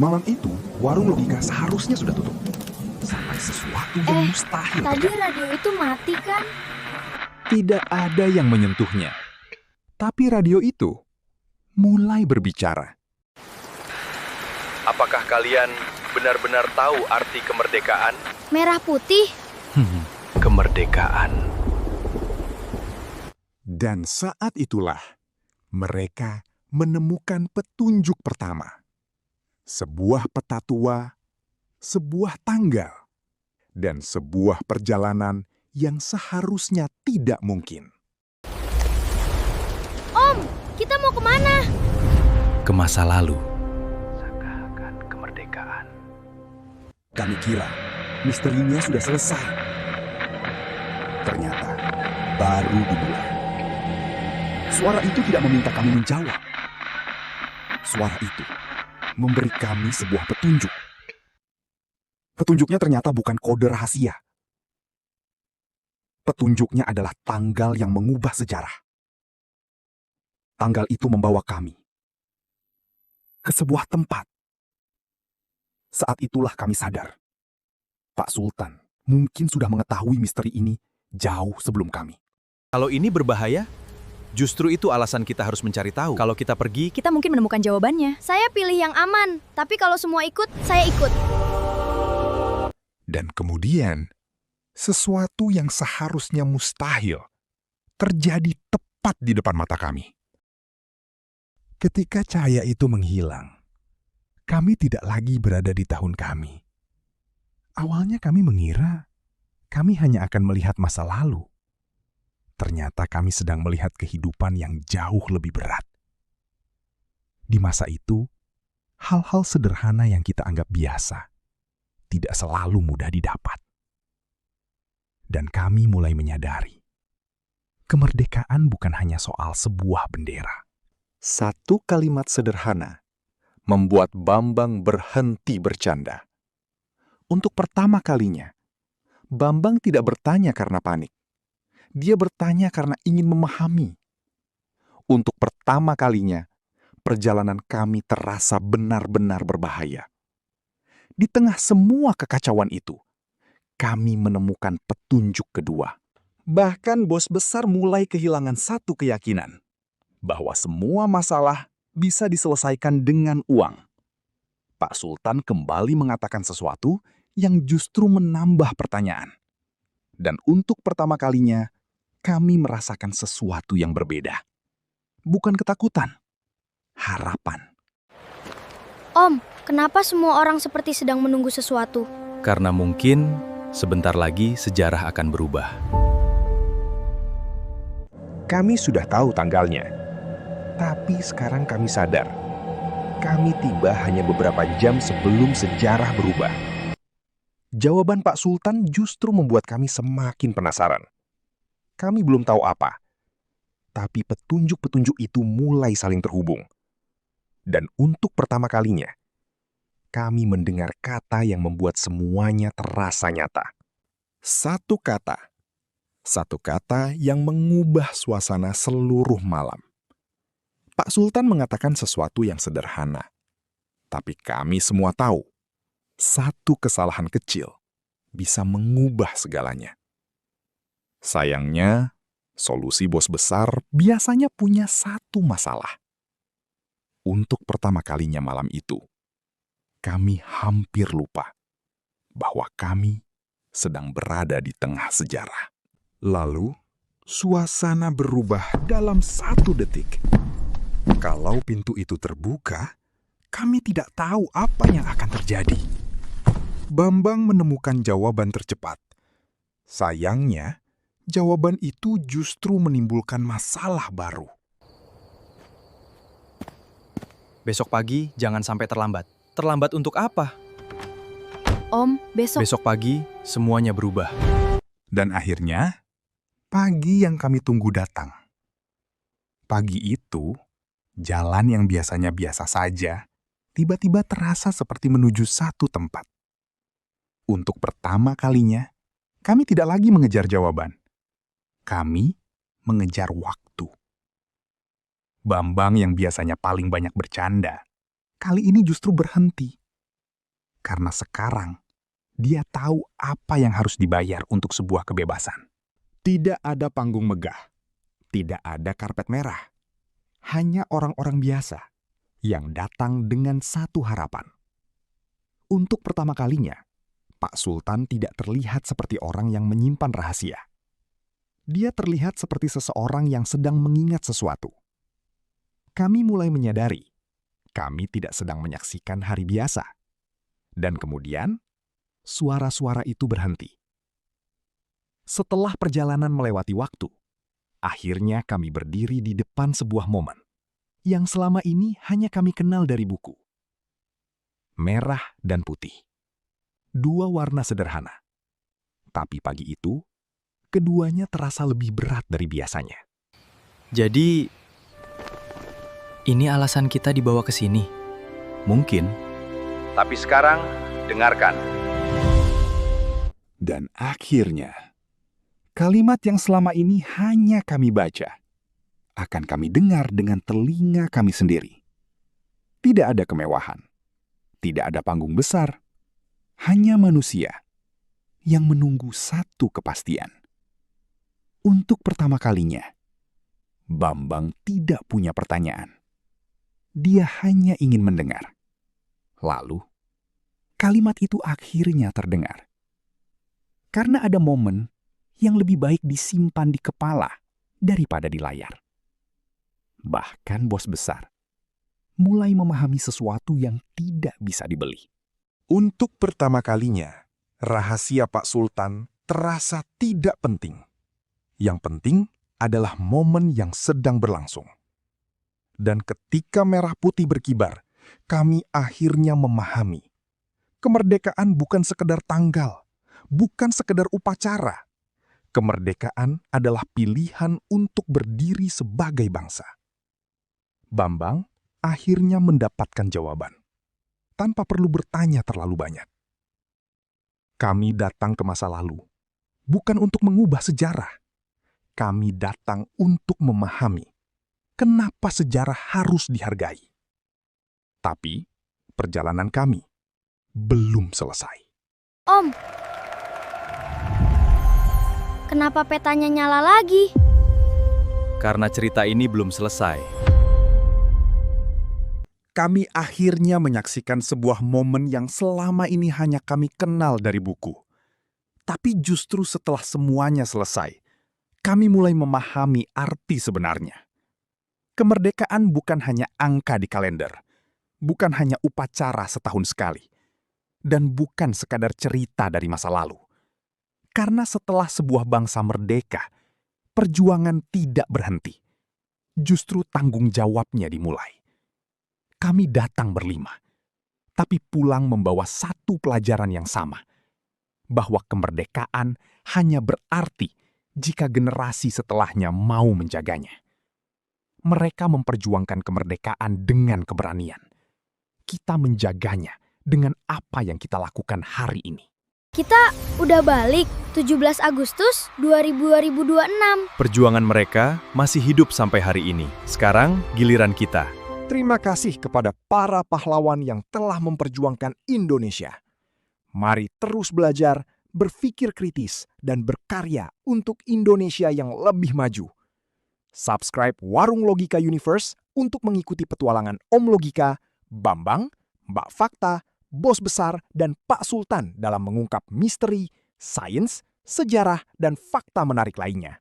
Malam itu, warung logika seharusnya sudah tutup. Sampai sesuatu yang mustahil Tadi terjadi. radio itu mati kan? Tidak ada yang menyentuhnya. Tapi radio itu mulai berbicara. Apakah kalian benar-benar tahu arti kemerdekaan? Merah putih? Kemerdekaan. Dan saat itulah mereka menemukan petunjuk pertama. Sebuah peta tua, sebuah tanggal, dan sebuah perjalanan yang seharusnya tidak mungkin. Om, kita mau kemana? Ke masa lalu. Seakan kemerdekaan. Kami kira misterinya sudah selesai. Ternyata baru dimulai. Suara itu tidak meminta kami menjawab. Suara itu memberi kami sebuah petunjuk. Petunjuknya ternyata bukan kode rahasia. Petunjuknya adalah tanggal yang mengubah sejarah. Tanggal itu membawa kami ke sebuah tempat. Saat itulah kami sadar. Pak Sultan mungkin sudah mengetahui misteri ini jauh sebelum kami. Kalau ini berbahaya, justru itu alasan kita harus mencari tahu. Kalau kita pergi, Kita mungkin menemukan jawabannya. Saya pilih yang aman, tapi kalau semua ikut, saya ikut. Dan kemudian, sesuatu yang seharusnya mustahil terjadi tepat di depan mata kami. Ketika cahaya itu menghilang, kami tidak lagi berada di tahun kami. Awalnya kami mengira kami hanya akan melihat masa lalu. Ternyata kami sedang melihat kehidupan yang jauh lebih berat. Di masa itu, hal-hal sederhana yang kita anggap biasa tidak selalu mudah didapat. Dan kami mulai menyadari, kemerdekaan bukan hanya soal sebuah bendera. Satu kalimat sederhana membuat Bambang berhenti bercanda. Untuk pertama kalinya, Bambang tidak bertanya karena panik. Dia bertanya karena ingin memahami. Untuk pertama kalinya, perjalanan kami terasa benar-benar berbahaya. Di tengah semua kekacauan itu, kami menemukan petunjuk kedua. Bahkan bos besar mulai kehilangan satu keyakinan, bahwa semua masalah bisa diselesaikan dengan uang. Pak Sultan kembali mengatakan sesuatu yang justru menambah pertanyaan. Dan untuk pertama kalinya, kami merasakan sesuatu yang berbeda. Bukan ketakutan, harapan. Om, kenapa semua orang seperti sedang menunggu sesuatu? karena mungkin sebentar lagi sejarah akan berubah. Kami sudah tahu tanggalnya, tapi sekarang kami sadar, kami tiba hanya beberapa jam sebelum sejarah berubah. Jawaban Pak Sultan justru membuat kami semakin penasaran. Kami belum tahu apa, tapi petunjuk-petunjuk itu mulai saling terhubung. Dan untuk pertama kalinya, kami mendengar kata yang membuat semuanya terasa nyata. Satu kata yang mengubah suasana seluruh malam. Pak Sultan mengatakan sesuatu yang sederhana, tapi kami semua tahu, satu kesalahan kecil bisa mengubah segalanya. Sayangnya, solusi bos besar biasanya punya satu masalah. Untuk pertama kalinya malam itu, kami hampir lupa bahwa kami sedang berada di tengah sejarah. Lalu, suasana berubah dalam 1 detik. Kalau pintu itu terbuka, kami tidak tahu apa yang akan terjadi. Bambang menemukan jawaban tercepat. Sayangnya, jawaban itu justru menimbulkan masalah baru. Besok pagi jangan sampai terlambat. Terlambat untuk apa? Om, besok Besok pagi semuanya berubah. Dan akhirnya, pagi yang kami tunggu datang. Pagi itu, jalan yang biasanya biasa saja, tiba-tiba terasa seperti menuju satu tempat. Untuk pertama kalinya, kami tidak lagi mengejar jawaban. Kami mengejar waktu. Bambang yang biasanya paling banyak bercanda, kali ini justru berhenti Karena sekarang dia tahu apa yang harus dibayar untuk sebuah kebebasan. Tidak ada panggung megah, tidak ada karpet merah. Hanya orang-orang biasa yang datang dengan satu harapan. Untuk pertama kalinya, Pak Sultan tidak terlihat seperti orang yang menyimpan rahasia. Dia terlihat seperti seseorang yang sedang mengingat sesuatu. Kami mulai menyadari, kami tidak sedang menyaksikan hari biasa. Dan kemudian, suara-suara itu berhenti. Setelah perjalanan melewati waktu, akhirnya kami berdiri di depan sebuah momen yang selama ini hanya kami kenal dari buku. Merah dan putih. Dua warna sederhana. Tapi pagi itu, keduanya terasa lebih berat dari biasanya. Jadi, ini alasan kita dibawa ke sini. Mungkin. Tapi sekarang, dengarkan. Dan akhirnya, kalimat yang selama ini hanya kami baca, akan kami dengar dengan telinga kami sendiri. Tidak ada kemewahan, tidak ada panggung besar, hanya manusia yang menunggu satu kepastian. Untuk pertama kalinya, Bambang tidak punya pertanyaan. Dia hanya ingin mendengar. Lalu, kalimat itu akhirnya terdengar. Karena ada momen yang lebih baik disimpan di kepala daripada di layar. Bahkan bos besar mulai memahami sesuatu yang tidak bisa dibeli. Untuk pertama kalinya, rahasia Pak Sultan terasa tidak penting. Yang penting adalah momen yang sedang berlangsung. Dan ketika merah putih berkibar, kami akhirnya memahami. Kemerdekaan bukan sekedar tanggal, bukan sekedar upacara. Kemerdekaan adalah pilihan untuk berdiri sebagai bangsa. Bambang akhirnya mendapatkan jawaban, tanpa perlu bertanya terlalu banyak. Kami datang ke masa lalu, bukan untuk mengubah sejarah. Kami datang untuk memahami kenapa sejarah harus dihargai. Tapi, perjalanan kami belum selesai. Om, kenapa petanya nyala lagi? Karena cerita ini belum selesai. Kami akhirnya menyaksikan sebuah momen yang selama ini hanya kami kenal dari buku. Tapi justru setelah semuanya selesai, kami mulai memahami arti sebenarnya. Kemerdekaan bukan hanya angka di kalender, bukan hanya upacara setahun sekali, dan bukan sekadar cerita dari masa lalu. Karena setelah sebuah bangsa merdeka, perjuangan tidak berhenti. Justru tanggung jawabnya dimulai. Kami datang berlima, tapi pulang membawa satu pelajaran yang sama, bahwa kemerdekaan hanya berarti jika generasi setelahnya mau menjaganya. Mereka memperjuangkan kemerdekaan dengan keberanian. Kita menjaganya dengan apa yang kita lakukan hari ini. Kita udah balik 17 Agustus 2026. Perjuangan mereka masih hidup sampai hari ini. Sekarang giliran kita. Terima kasih kepada para pahlawan yang telah memperjuangkan Indonesia. Mari terus belajar, berpikir kritis, dan berkarya untuk Indonesia yang lebih maju. Subscribe Warung Logika Universe untuk mengikuti petualangan Om Logika, Bambang, Mbak Fakta, Bos Besar, dan Pak Sultan dalam mengungkap misteri, sains, sejarah, dan fakta menarik lainnya.